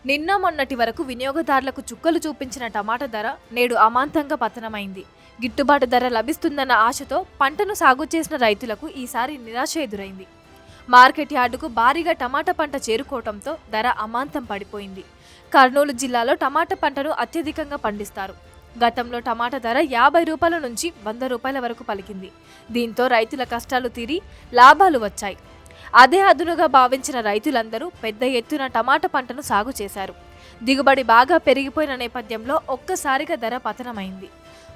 నిన్న మొన్నటి వరకు వినియోగదారులకు చుక్కలు చూపించిన టమాటా ధర నేడు అమాంతంగా పతనమైంది. గిట్టుబాటు ధర లభిస్తుందన్న ఆశతో పంటను సాగు చేసిన రైతులకు ఈసారి నిరాశ ఎదురైంది. మార్కెట్ యార్డుకు భారీగా టమాటా పంట చేరుకోవడంతో ధర అమాంతం పడిపోయింది. కర్నూలు జిల్లాలో టమాటా పంటను అత్యధికంగా పండిస్తారు. గతంలో టమాటా ధర 50 రూపాయల నుంచి 100 రూపాయల వరకు పలికింది. దీంతో రైతుల కష్టాలు తీరి లాభాలు వచ్చాయి. అదే అదునుగా భావించిన రైతులందరూ పెద్ద ఎత్తున టమాటా పంటను సాగు చేశారు. దిగుబడి బాగా పెరిగిపోయిన నేపథ్యంలో ఒక్కసారిగా ధర పతనమైంది.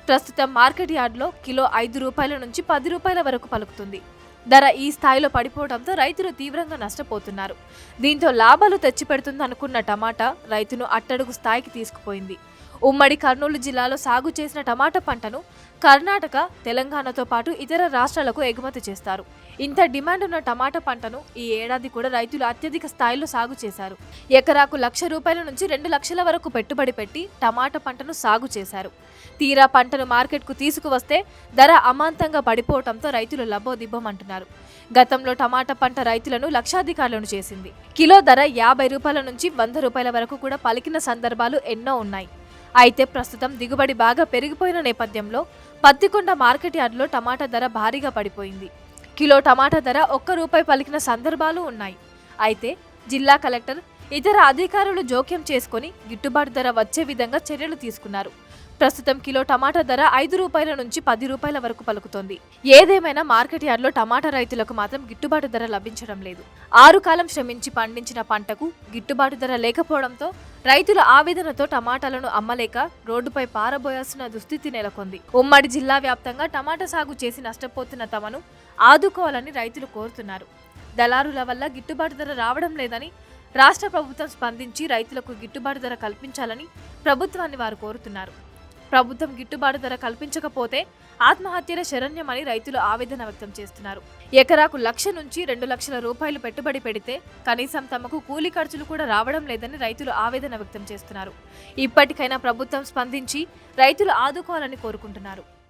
ప్రస్తుతం మార్కెట్ యార్డులో కిలో 5 రూపాయల నుంచి 10 రూపాయల వరకు పలుకుతుంది. ధర ఈ స్థాయిలో పడిపోవడంతో రైతులు తీవ్రంగా నష్టపోతున్నారు. దీంతో లాభాలు తెచ్చిపెడుతుందనుకున్న టమాటా రైతును అట్టడుగు స్థాయికి తీసుకుపోయింది. ఉమ్మడి కర్నూలు జిల్లాలో సాగు చేసిన టమాటా పంటను కర్ణాటక, తెలంగాణతో పాటు ఇతర రాష్ట్రాలకు ఎగుమతి చేస్తారు. ఇంత డిమాండ్ ఉన్న టమాటా పంటను ఈ ఏడాది కూడా రైతులు అత్యధిక స్థాయిలో సాగు చేశారు. ఎకరాకు 1,00,000 రూపాయల నుంచి 2 లక్షల వరకు పెట్టుబడి పెట్టి టమాటా పంటను సాగు చేశారు. తీరా పంటను మార్కెట్కు తీసుకువస్తే ధర అమాంతంగా పడిపోవడంతో రైతులు లబ్బోదిబ్బమంటున్నారు. గతంలో టమాటా పంట రైతులను లక్షాధికారులను చేసింది. కిలో ధర 50 రూపాయల నుంచి 100 రూపాయల వరకు కూడా పలికిన సందర్భాలు ఎన్నో ఉన్నాయి. అయితే ప్రస్తుతం దిగుబడి బాగా పెరిగిపోయిన నేపథ్యంలో పత్తికొండ మార్కెట్ యార్డులో టమాటా ధర భారీగా పడిపోయింది. కిలో టమాటా ధర ₹1 పలికిన సందర్భాలు ఉన్నాయి. అయితే జిల్లా కలెక్టర్, ఇతర అధికారులు జోక్యం చేసుకుని గిట్టుబాటు ధర వచ్చే విధంగా చర్యలు తీసుకున్నారు. ప్రస్తుతం కిలో టమాటా ధర ₹5 నుంచి 10 రూపాయల వరకు పలుకుతోంది. ఏదేమైనా మార్కెట్ యార్డులో టమాటా రైతులకు మాత్రం గిట్టుబాటు ధర లభించడం లేదు. 6 కాలం శ్రమించి పండించిన పంటకు గిట్టుబాటు ధర లేకపోవడంతో రైతుల ఆవేదనతో టమాటాలను అమ్మలేక రోడ్డుపై పారబోయాల్సిన దుస్థితి నెలకొంది. ఉమ్మడి జిల్లా వ్యాప్తంగా టమాటా సాగు చేసి నష్టపోతున్న తమను ఆదుకోవాలని రైతులు కోరుతున్నారు. దళారుల వల్ల గిట్టుబాటు ధర రావడం లేదని రాష్ట్ర ప్రభుత్వం స్పందించి రైతులకు గిట్టుబాటు ధర కల్పించాలని ప్రభుత్వాన్ని వారు కోరుతున్నారు. ప్రభుత్వం గిట్టుబాటు ధర కల్పించకపోతే ఆత్మహత్యల శరణ్యమని రైతులు ఆవేదన వ్యక్తం చేస్తున్నారు. ఎకరాకు 1,00,000 నుంచి 2 లక్షల రూపాయలు పెట్టుబడి పెడితే కనీసం తమకు కూలీ ఖర్చులు కూడా రావడం లేదని రైతులు ఆవేదన వ్యక్తం చేస్తున్నారు. ఇప్పటికైనా ప్రభుత్వం స్పందించి రైతులు ఆదుకోవాలని కోరుకుంటున్నారు.